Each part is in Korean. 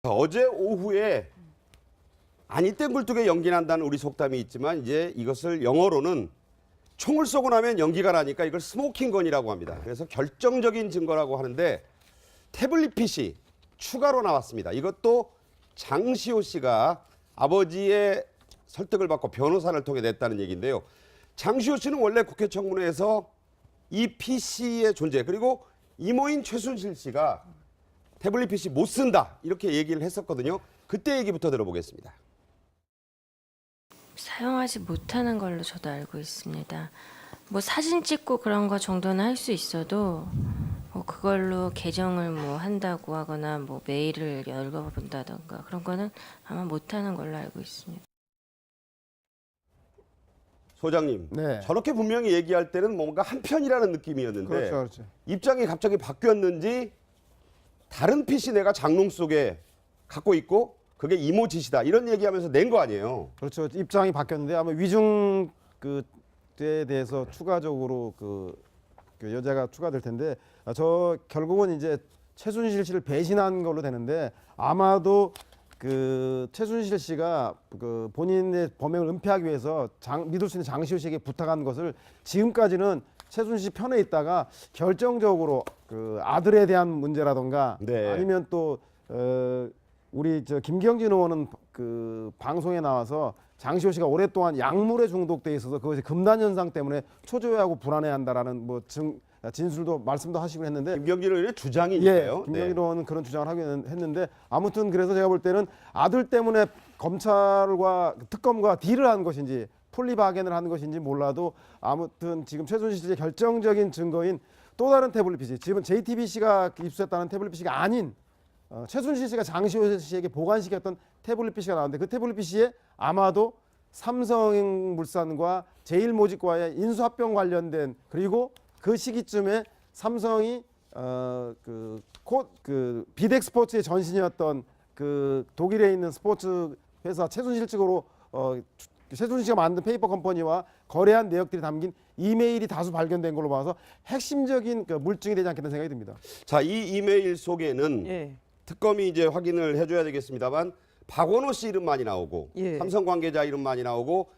어제 오후에 아니 땡굴뚝에 연기 난다는 우리 속담이 있지만 이제 이것을 영어로는 총을 쏘고 나면 연기가 나니까 이걸 스모킹건이라고 합니다. 그래서 결정적인 증거라고 하는데 태블릿 PC 추가로 나왔습니다. 이것도 장시호 씨가 아버지의 설득을 받고 변호사를 통해 냈다는 얘기인데요. 장시호 씨는 원래 국회 청문회에서 이 PC의 존재 그리고 이모인 최순실 씨가 태블릿 PC 못 쓴다 이렇게 얘기를 했었거든요. 그때 얘기부터 들어보겠습니다. 사용하지 못하는 걸로 저도 알고 있습니다. 뭐 사진 찍고 그런 거 정도는 할 수 있어도 뭐 그걸로 계정을 뭐 한다고 하거나 뭐 메일을 열어본다던가 그런 거는 아마 못하는 걸로 알고 있습니다. 소장님, 네. 저렇게 분명히 얘기할 때는 뭔가 한편이라는 느낌이었는데 그렇죠. 입장이 갑자기 바뀌었는지 다른 PC 내가 장롱 속에 갖고 있고 그게 이모 짓이다 이런 얘기하면서 낸 거 아니에요. 그렇죠. 입장이 바뀌었는데 아마 위중 그에 대해서 추가적으로 그 여자가 추가될 텐데 저 결국은 이제 최순실 씨를 배신한 걸로 되는데 아마도 그 최순실 씨가 그 본인의 범행을 은폐하기 위해서 믿을 수 있는 장시호 씨에게 부탁한 것을 지금까지는 최순실 씨 편에 있다가 결정적으로 그 아들에 대한 문제라던가 네. 아니면 또 우리 저 김경진 의원은 그 방송에 나와서 장시호 씨가 오랫동안 약물에 중독돼 있어서 그것이 금단 현상 때문에 초조해하고 불안해한다라는 뭐 진술도 말씀도 하시고 했는데 김경진 의원의 주장이니까요. 김경진 의원은 그런 주장을 하긴 했는데 아무튼 그래서 제가 볼 때는 아들 때문에 검찰과 특검과 딜을 한 것인지 폴리바겐을 한 것인지 몰라도 아무튼 지금 최순실 씨의 결정적인 증거인 또 다른 태블릿 PC 지금 JTBC가 입수했다는 태블릿 PC가 아닌 최순실 씨가 장시호 씨에게 보관시켰던 태블릿 PC가 나왔는데 그 태블릿 PC에 아마도 삼성물산과 제일모직과의 인수합병 관련된 그리고 그 시기쯤에 삼성이 비덱스포츠의 전신이었던 그 독일에 있는 스포츠 회사 최순실 측으로 최순실 씨가 만든 페이퍼 컴퍼니와 거래한 내역들이 담긴 이메일이 다수 발견된 걸로 봐서 핵심적인 그 물증이 되지 않겠다는 생각이 듭니다. 자, 이 이메일 속에는 특검이 이제 확인을 해줘야 되겠습니다만 박원호 씨 이름만이 나오고 삼성 관계자 이름만이 나오고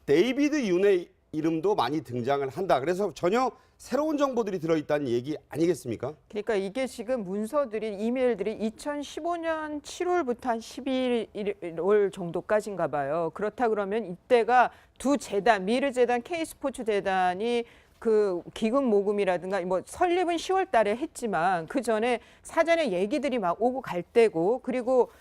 데이비드 윤의 이름도 많이 등장을 한다. 그래서 전혀 새로운 정보들이 들어있다는 얘기 아니겠습니까? 그러니까 이게 지금 문서들이 이메일들이 2015년 7월부터 한 11월 정도까지인가 봐요. 그렇다 그러면 이때가 두 재단, 미르 재단, K스포츠 재단이 그 기금 모금이라든가 뭐 설립은 10월 달에 했지만 그 전에 사전에 얘기들이 막 오고 갈 때고 그리고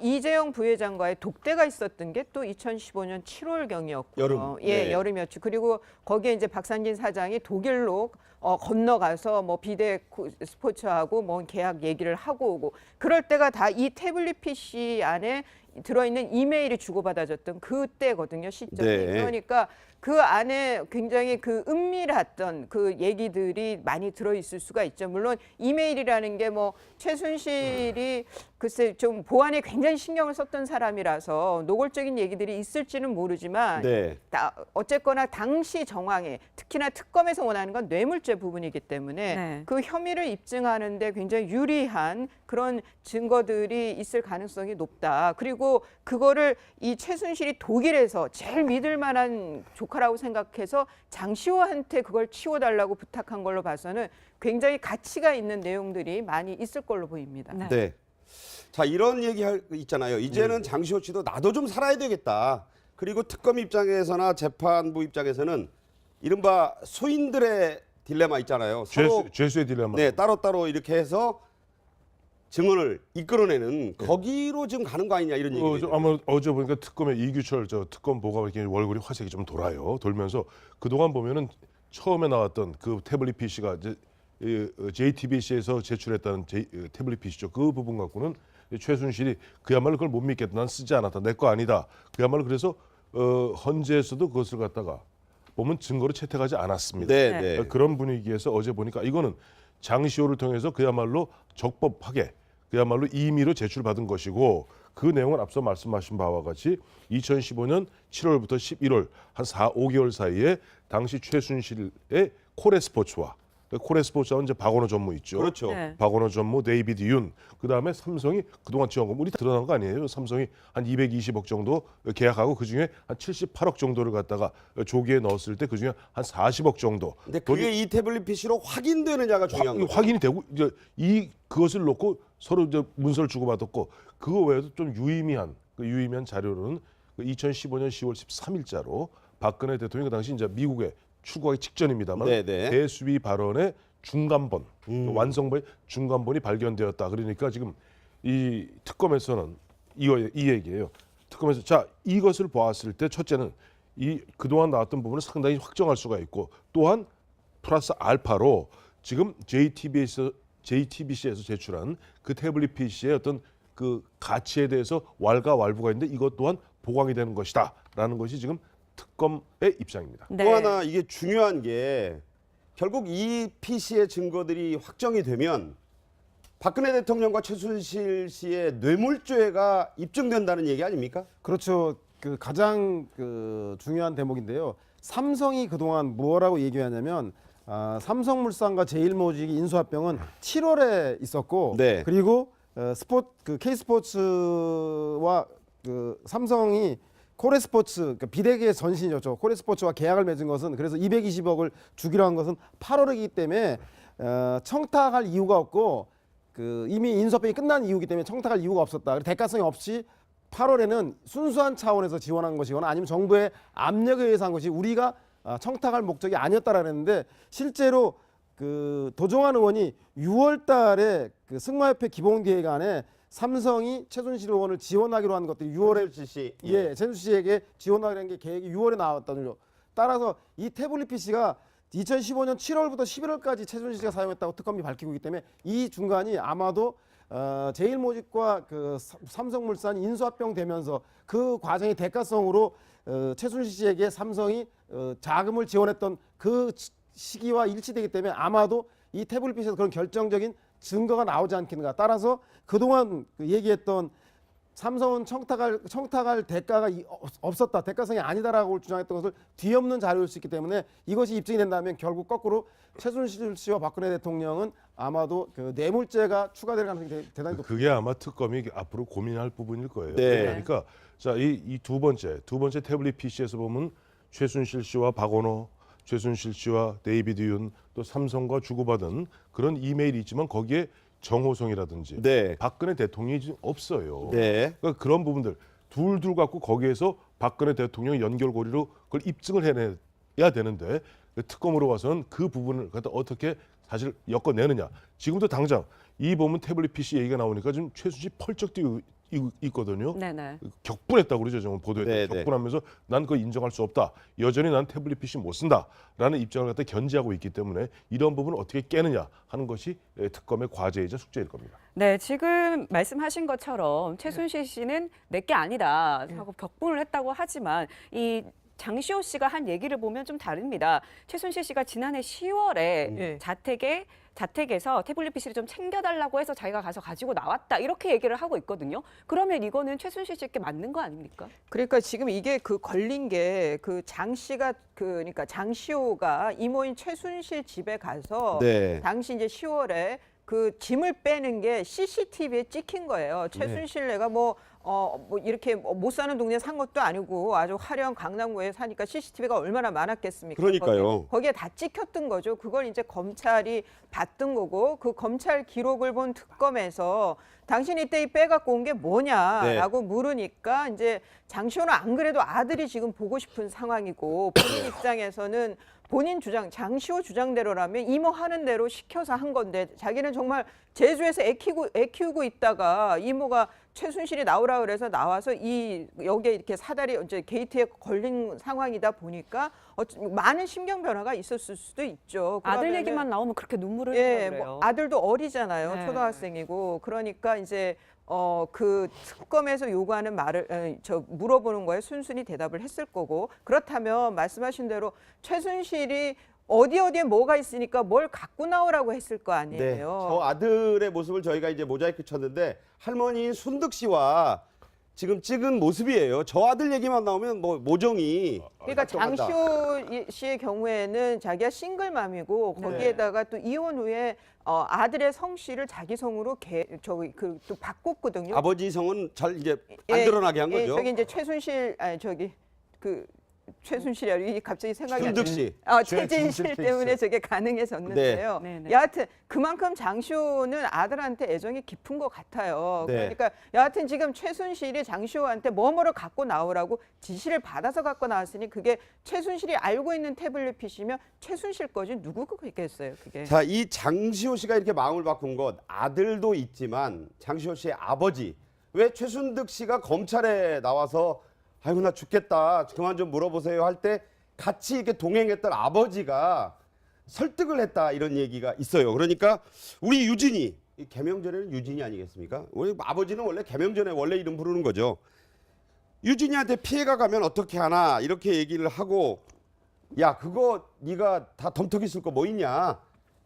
이재용 부회장과의 독대가 있었던 게 또 2015년 7월경이었고 여름. 네. 여름이었죠. 그리고 거기에 이제 박상진 사장이 독일로 건너가서 뭐 비대 스포츠하고 뭐 계약 얘기를 하고 오고 그럴 때가 다 이 태블릿 PC 안에 들어있는 이메일이 주고받아졌던 그때거든요, 시점이. 네. 그러니까 그 안에 굉장히 그 은밀했던 그 얘기들이 많이 들어있을 수가 있죠. 물론 이메일이라는 게 뭐 최순실이 글쎄 좀 보안에 굉장히 신경을 썼던 사람이라서 노골적인 얘기들이 있을지는 모르지만 어쨌거나 당시 정황에 특히나 특검에서 원하는 건 뇌물죄 부분이기 때문에 그 혐의를 입증하는 데 굉장히 유리한 그런 증거들이 있을 가능성이 높다. 그리고 그거를 이 최순실이 독일에서 제일 믿을 만한 조카라고 생각해서 장시호한테 그걸 치워달라고 부탁한 걸로 봐서는 굉장히 가치가 있는 내용들이 많이 있을 걸로 보입니다. 네. 자, 이런 얘기 있잖아요. 이제는 장시호 씨도 나도 좀 살아야 되겠다. 그리고 특검 입장에서나 재판부 입장에서는 이른바 소인들의 딜레마 있잖아요. 서로 죄수의 딜레마. 네, 따로따로 이렇게 해서 증언을 이끌어내는 거기로 지금 가는 거 아니냐 이런 얘기죠. 아마 어제 보니까 특검의 이규철 특검 보고가 이렇게 얼굴이 화색이 좀 돌면서 그동안 보면은 처음에 나왔던 그 태블릿 PC가 이제 JTBC에서 제출했다는 태블릿 PC죠. 그 부분 갖고는 최순실이 그야말로 그걸 못 믿겠다. 난 쓰지 않았다. 내 거 아니다. 그야말로 그래서 헌재에서도 그것을 갖다가 보면 증거로 채택하지 않았습니다. 네. 그런 분위기에서 어제 보니까 이거는 장시호를 통해서 그야말로 적법하게 그야말로 임의로 제출받은 것이고 그 내용은 앞서 말씀하신 바와 같이 2015년 7월부터 11월 한 5개월 사이에 당시 최순실의 코레스포츠와 코레스포츠하고 이제 박원호 전무 있죠. 그렇죠. 네. 박원호 전무, 데이비드 윤, 그 다음에 삼성이 그동안 지원금 우리 다 드러난 거 아니에요? 삼성이 한 220억 정도 계약하고 그 중에 한 78억 정도를 갖다가 조기에 넣었을 때 그 중에 한 40억 정도. 근데 그게 이 태블릿 PC로 확인되느냐가 중요한 거죠. 확인이 되고 이제 그것을 놓고 서로 이제 문서를 주고받았고 그거 외에도 좀 유의미한 자료로는 2015년 10월 13일자로 박근혜 대통령이 그 당시 이제 미국에 출국하기 직전입니다만 네네. 대수비 발언의 중간본 완성본의 중간본이 발견되었다. 그러니까 지금 이 특검에서는 이 얘기예요. 특검에서 자 이것을 보았을 때 첫째는 이 그동안 나왔던 부분을 상당히 확정할 수가 있고 또한 플러스 알파로 지금 JTBC에서 제출한 그 태블릿 PC의 어떤 그 가치에 대해서 왈가왈부가 있는데 이것 또한 보강이 되는 것이다라는 것이 지금 특검의 입장입니다. 네. 또 하나 이게 중요한 게 결국 이 PC의 증거들이 확정이 되면 박근혜 대통령과 최순실 씨의 뇌물죄가 입증된다는 얘기 아닙니까? 그렇죠. 그 가장 그 중요한 대목인데요. 삼성이 그동안 뭐라고 얘기하냐면 삼성물산과 제일모직이 인수합병은 7월에 있었고 네. 그리고 K스포츠와 그 삼성이 코레스포츠 그러니까 비대기의 전신이었죠. 코레스포츠와 계약을 맺은 것은 그래서 220억을 주기로 한 것은 8월이기 때문에 청탁할 이유가 없고 그 이미 인수합병이 끝난 이유이기 때문에 청탁할 이유가 없었다. 대가성이 없이 8월에는 순수한 차원에서 지원한 것이거나 아니면 정부의 압력에 의해서 한 것이 우리가 청탁할 목적이 아니었다라고 했는데 실제로 그 도종환 의원이 6월달에 그 승마협회 기본계획안에 삼성이 최순실 의원을 지원하기로 한 것들이 6월에 최순실 씨. 예, 최순실 씨에게 지원하기로 한 게 계획이 6월에 나왔다는요. 따라서 이 태블릿 PC가 2015년 7월부터 11월까지 최순실 씨가 사용했다고 특검이 밝히고 있기 때문에 이 중간이 아마도 제일모직과 그 삼성물산이 인수합병 되면서 그 과정의 대가성으로 최순실 씨에게 삼성이 자금을 지원했던 그 시기와 일치되기 때문에 아마도 이 태블릿 PC에서 그런 결정적인 증거가 나오지 않겠는가. 따라서 그동안 얘기했던 삼성은 청탁할 대가가 없었다, 대가성이 아니다라고 주장했던 것을 뒤엎는 자료일 수 있기 때문에 이것이 입증이 된다면 결국 거꾸로 최순실 씨와 박근혜 대통령은 아마도 그 뇌물죄가 추가될 가능성이 대단히 높습니다. 그게 아마 특검이 앞으로 고민할 부분일 거예요. 네. 그러니까 자, 이 두 번째 태블릿 PC에서 보면 최순실 씨와 박원호, 최순실 씨와 데이비드 윤, 또 삼성과 주고받은 그런 이메일이 있지만 거기에 정호성이라든지 네. 박근혜 대통령이 지금 없어요. 네. 그러니까 그런 부분들 둘 갖고 거기에서 박근혜 대통령의 연결고리로 그걸 입증을 해내야 되는데 특검으로 와서는 그 부분을 갖다 어떻게 사실 엮어내느냐. 지금도 당장 이 보면 태블릿 PC 얘기가 나오니까 지금 최순실 펄쩍 뛰고 있거든요. 네네. 격분했다고 그러죠. 지금 보도에 네, 네. 격분하면서 난 그거 인정할 수 없다. 여전히 난 태블릿 PC 못 쓴다라는 입장을 갖다 견지하고 있기 때문에 이런 부분을 어떻게 깨느냐 하는 것이 특검의 과제이자 숙제일 겁니다. 네, 지금 말씀하신 것처럼 최순실 씨는 내게 아니다 하고 격분을 했다고 하지만 이 장시호 씨가 한 얘기를 보면 좀 다릅니다. 최순실 씨가 지난해 10월에 예. 자택에서 태블릿 PC를 좀 챙겨달라고 해서 자기가 가서 가지고 나왔다 이렇게 얘기를 하고 있거든요. 그러면 이거는 최순실 씨께 맞는 거 아닙니까? 그러니까 지금 이게 그 걸린 게 그 장 씨가 그러니까 장시호가 이모인 최순실 집에 가서 네. 당시 이제 10월에 그 짐을 빼는 게 CCTV에 찍힌 거예요. 최순실 내가 뭐 이렇게 못 사는 동네에 산 것도 아니고 아주 화려한 강남구에 사니까 CCTV가 얼마나 많았겠습니까? 그러니까요. 거기에 다 찍혔던 거죠. 그걸 이제 검찰이 봤던 거고 그 검찰 기록을 본 특검에서 당신 이때 이 빼갖고 온 게 뭐냐라고 물으니까 이제 장시호는 안 그래도 아들이 지금 보고 싶은 상황이고 본인 입장에서는 본인 주장, 장시호 주장대로라면 이모 하는 대로 시켜서 한 건데 자기는 정말 제주에서 애 키우고 있다가 이모가 최순실이 나오라 그래서 나와서 여기에 이렇게 사다리 이제 게이트에 걸린 상황이다 보니까 많은 심경 변화가 있었을 수도 있죠. 아들 그러면은 얘기만 나오면 그렇게 눈물을 예, 흘려요. 뭐 아들도 어리잖아요. 네. 초등학생이고 그러니까 이제 그 특검에서 요구하는 말을 물어보는 거에 순순히 대답을 했을 거고 그렇다면 말씀하신 대로 최순실이 어디에 뭐가 있으니까 뭘 갖고 나오라고 했을 거 네. 아니에요. 저 아들의 모습을 저희가 이제 모자이크 쳤는데 할머니인 순득 씨와 지금 찍은 모습이에요. 저 아들 얘기만 나오면 뭐 모정이 그러니까 걱정한다. 장시호 씨의 경우에는 자기가 싱글맘이고 거기에다가 또 이혼 후에 아들의 성씨를 자기 성으로 또 바꿨거든요. 아버지 성은 잘 이제 안 예, 드러나게 한 예, 거죠. 저기 이제 최순실 최순실이 이게 갑자기 생각이 안 순득 씨. 최진실 때문에 저게 가능해졌는데요. 네. 네. 여하튼 그만큼 장시호는 아들한테 애정이 깊은 것 같아요. 네. 그러니까 여하튼 지금 최순실이 장시호한테 뭐뭐를 갖고 나오라고 지시를 받아서 갖고 나왔으니 그게 최순실이 알고 있는 태블릿 PC면 최순실 거지 누구겠어요, 그게. 자, 이 장시호 씨가 이렇게 마음을 바꾼 것 아들도 있지만 장시호 씨의 아버지 왜 최순득 씨가 검찰에 나와서 아이고 나 죽겠다 그만 좀 물어보세요 할 때 같이 이렇게 동행했던 아버지가 설득을 했다 이런 얘기가 있어요. 그러니까 우리 유진이 이 개명전에는 유진이 아니겠습니까? 우리 아버지는 원래 개명전에 원래 이름 부르는 거죠. 유진이한테 피해가 가면 어떻게 하나 이렇게 얘기를 하고 야 그거 네가 다 덤터기 쓸 거 뭐 있냐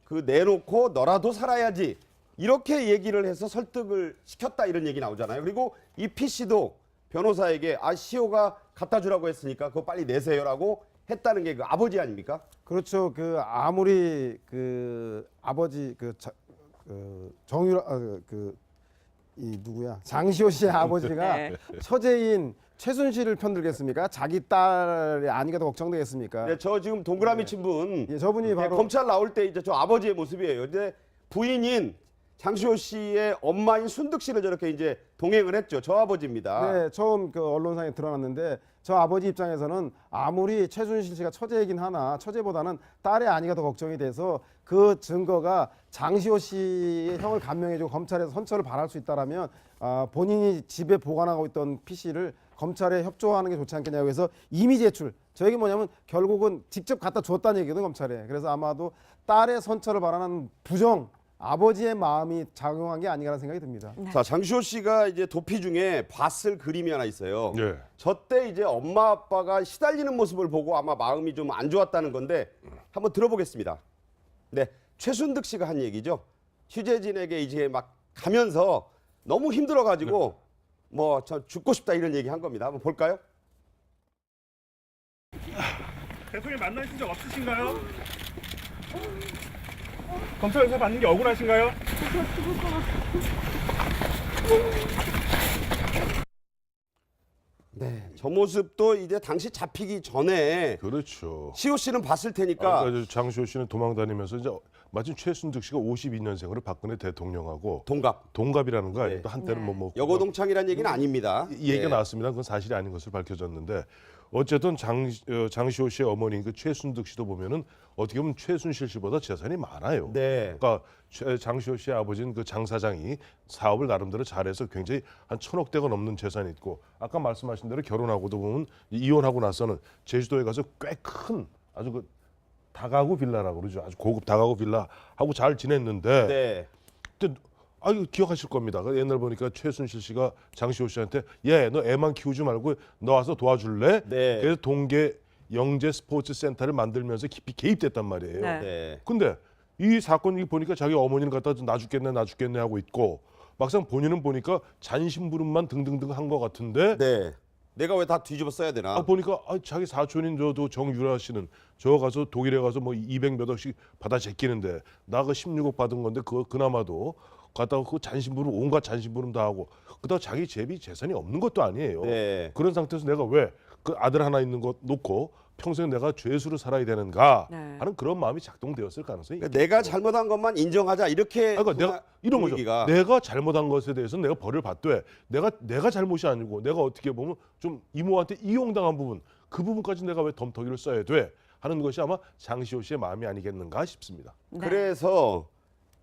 그 내놓고 너라도 살아야지 이렇게 얘기를 해서 설득을 시켰다 이런 얘기 나오잖아요. 그리고 이 PC도 변호사에게 시호가 갖다 주라고 했으니까 그거 빨리 내세요라고 했다는 게 그 아버지 아닙니까? 그렇죠. 그 아무리 그 아버지 정유라 이 누구야 장시호 씨의 아버지가 네. 처제인 최순실을 편들겠습니까? 자기 딸이 아니가 더 걱정되겠습니까? 네, 저 지금 동그라미 친 분 예, 저분이 바로 검찰 나올 때 이제 저 아버지의 모습이에요. 근데 부인인 장시호 씨의 엄마인 순득 씨를 저렇게 이제 동행을 했죠. 저 아버지입니다. 네, 처음 그 언론상에 드러났는데 저 아버지 입장에서는 아무리 최순실 씨가 처제이긴 하나 처제보다는 딸의 아니가 더 걱정이 돼서 그 증거가 장시호 씨의 형을 감명해주고 검찰에서 선처를 발할 수 있다라면 본인이 집에 보관하고 있던 PC를 검찰에 협조하는 게 좋지 않겠냐고 해서 이미 제출. 저 얘기 뭐냐면 결국은 직접 갖다 줬다는 얘기거든 검찰에. 그래서 아마도 딸의 선처를 바라는 부정 아버지의 마음이 작용한 게 아닌가라는 생각이 듭니다. 자, 장시호 씨가 이제 도피 중에 봤을 그림이 하나 있어요. 예. 저때 이제 엄마 아빠가 시달리는 모습을 보고 아마 마음이 좀 안 좋았다는 건데 한번 들어보겠습니다. 네, 최순득 씨가 한 얘기죠. 취재진에게 이제 막 가면서 너무 힘들어가지고 뭐 저 죽고 싶다 이런 얘기 한 겁니다. 한번 볼까요? 대통령 만나신 적 없으신가요? 검찰 조사 받는 게 억울하신가요? 네, 저 모습도 이제 당시 잡히기 전에 그렇죠. 시호 씨는 봤을 테니까 그러니까 장시호 씨는 도망 다니면서 이제 마침 최순득 씨가 52년생으로 박근혜 대통령하고 동갑. 동갑이라는 거 아니에요? 네. 또 한때는 뭐 여고동창이라는 얘기는 아닙니다. 이 얘기가 네. 나왔습니다. 그건 사실이 아닌 것으로 밝혀졌는데 어쨌든 장시호 씨의 어머니인 그 최순득 씨도 보면은 어떻게 보면 최순실 씨보다 재산이 많아요. 네. 그러니까 장시호 씨의 아버지는 그 장 사장이 사업을 나름대로 잘해서 굉장히 한 1,000억대가 넘는 재산이 있고 아까 말씀하신 대로 결혼하고도 보면 이혼하고 나서는 제주도에 가서 꽤 큰 아주 그 다가구 빌라라고 그러죠. 아주 고급 다가구 빌라 하고 잘 지냈는데 네. 그때 이거 기억하실 겁니다. 옛날 보니까 최순실 씨가 장시호 씨한테 너 애만 키우지 말고 너 와서 도와줄래? 네. 그래서 동계 영재 스포츠 센터를 만들면서 깊이 개입됐단 말이에요. 네. 네. 근데 이 사건이 보니까 자기 어머니를 갖다 나 죽겠네 하고 있고 막상 본인은 보니까 잔심부름만 등등등 한 것 같은데 네. 내가 왜 다 뒤집어 써야 되나? 보니까 자기 사촌인 저도 정유라 씨는 저 가서 독일에 가서 뭐 200몇 억씩 받아 제끼는데 나 그 16억 받은 건데 그거 그나마도 갖다가 그 잔심부름 온갖 잔심부름 다 하고 그다가 자기 제비 재산이 없는 것도 아니에요. 네. 그런 상태에서 내가 왜 그 아들 하나 있는 것 놓고 평생 내가 죄수로 살아야 되는가 네. 하는 그런 마음이 작동되었을 가능성이 그러니까 내가 잘못한 것만 인정하자 이렇게 그러니까 내가 이런 거죠. 분위기가. 내가 잘못한 것에 대해서는 내가 벌을 받되 내가 잘못이 아니고 내가 어떻게 보면 좀 이모한테 이용당한 부분 그 부분까지 내가 왜 덤터기를 써야 돼 하는 것이 아마 장시호 씨의 마음이 아니겠는가 싶습니다. 네. 그래서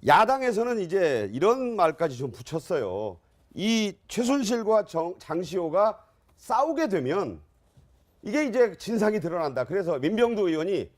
야당에서는 이제 이런 말까지 좀 붙였어요. 이 최순실과 장시호가 싸우게 되면 이게 이제 진상이 드러난다. 그래서 민병두 의원이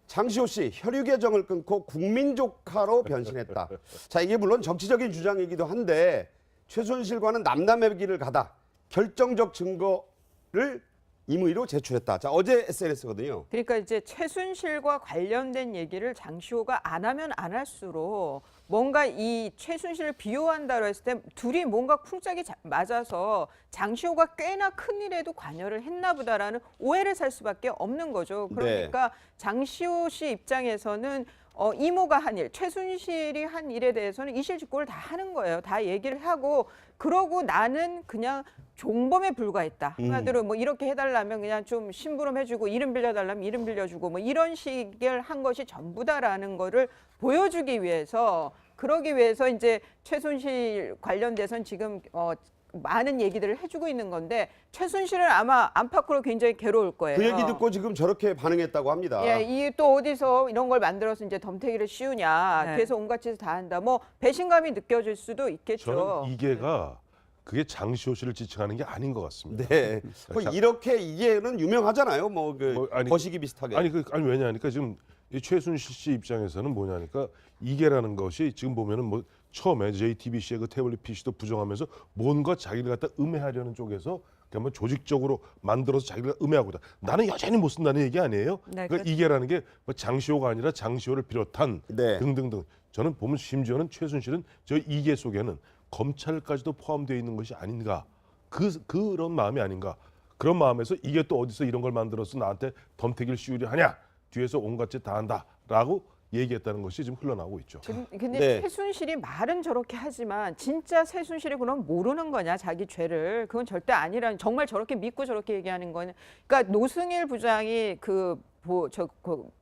장시호 씨 혈육 계정을 끊고 국민조카로 변신했다. 자, 이게 물론 정치적인 주장이기도 한데 최순실과는 남남의 길을 가다 결정적 증거를 임의로 제출했다. 자, 어제 SNS거든요. 그러니까 이제 최순실과 관련된 얘기를 장시호가 안 하면 안 할수록 뭔가 이 최순실을 비호한다고 했을 때 둘이 뭔가 쿵짝이 맞아서 장시호가 꽤나 큰 일에도 관여를 했나 보다라는 오해를 살 수밖에 없는 거죠. 그러니까 장시호 씨 입장에서는 이모가 한 일, 최순실이 한 일에 대해서는 이실직고를 다 하는 거예요. 다 얘기를 하고 그러고 나는 그냥 종범에 불과했다. 한마디로 뭐 이렇게 해달라면 그냥 좀 심부름해주고 이름 빌려달라면 이름 빌려주고 뭐 이런 식을 한 것이 전부다라는 거를 보여주기 위해서 그러기 위해서 이제 최순실 관련돼서는 지금 많은 얘기들을 해주고 있는 건데 최순실은 아마 안팎으로 굉장히 괴로울 거예요. 그 얘기 듣고 지금 저렇게 반응했다고 합니다. 예, 이게 또 어디서 이런 걸 만들어서 이제 덤태기를 씌우냐. 네. 그래서 온갖 짓을 다 한다. 뭐 배신감이 느껴질 수도 있겠죠. 저는 이게가 그게 장시호 씨를 지칭하는 게 아닌 것 같습니다. 네. 뭐 이렇게 이게는 유명하잖아요. 뭐 그 아니, 거시기 비슷하게. 아니 왜냐하니까 지금 이 최순실 씨 입장에서는 뭐냐니까 이게라는 것이 지금 보면은 뭐 처음에 JTBC의 그 태블릿 PC도 부정하면서 뭔가 자기를 갖다 음해하려는 쪽에서 그러니까 조직적으로 만들어서 자기가 음해하고 있다. 나는 여전히 못 쓴다는 얘기 아니에요. 네, 그러니까 이게라는 게 뭐 장시호가 아니라 장시호를 비롯한 네. 등등등. 저는 보면 심지어는 최순실은 저 이게 속에는 검찰까지도 포함되어 있는 것이 아닌가. 그런 마음이 아닌가. 그런 마음에서 이게 또 어디서 이런 걸 만들어서 나한테 덤태기를 씌우려 하냐. 뒤에서 온갖 짓 다 한다라고 얘기했다는 것이 지금 흘러나오고 있죠. 근데 네. 최순실이 말은 저렇게 하지만 진짜 최순실이 그럼 모르는 거냐 자기 죄를 그건 절대 아니라는 정말 저렇게 믿고 저렇게 얘기하는 거는 그러니까 노승일 부장이 그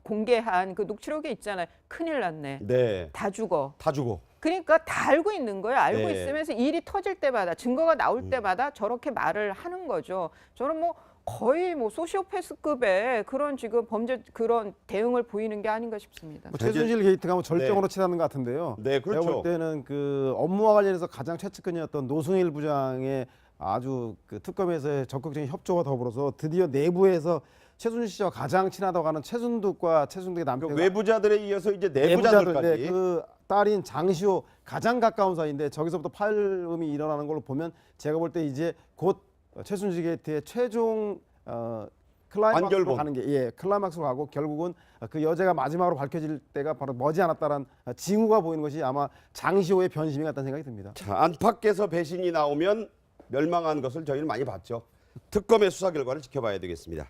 공개한 그 녹취록에 있잖아요. 큰일 났네. 네. 다 죽어. 다 주고. 그러니까 다 알고 있는 거예요. 알고 네. 있으면서 일이 터질 때마다 증거가 나올 때마다 저렇게 말을 하는 거죠. 저는 뭐 거의 뭐 소시오패스급의 그런 지금 범죄 그런 대응을 보이는 게 아닌가 싶습니다. 뭐 최순실 게이트가 뭐 절정으로 치닫는 것 같은데요. 네, 그렇죠. 제가 볼 때는 그 업무와 관련해서 가장 최측근이었던 노승일 부장의 아주 그 특검에서의 적극적인 협조와 더불어서 드디어 내부에서 최순실 씨와 가장 친하다고 하는 최순득과 최순득의 남편 그 외부자들에 이어서 이제 내부자들까지. 네, 그 딸인 장시호 가장 가까운 사이인데 저기서부터 파열음이 일어나는 걸로 보면 제가 볼 때 이제 곧 최순실 게이트의 최종 클라이막스로 완결본. 가는 게 클라이막스로 가고 결국은 그 여자가 마지막으로 밝혀질 때가 바로 머지않았다라는 징후가 보이는 것이 아마 장시호의 변심이 같다는 생각이 듭니다. 자, 안팎에서 배신이 나오면 멸망한 것을 저희는 많이 봤죠. 특검의 수사 결과를 지켜봐야 되겠습니다.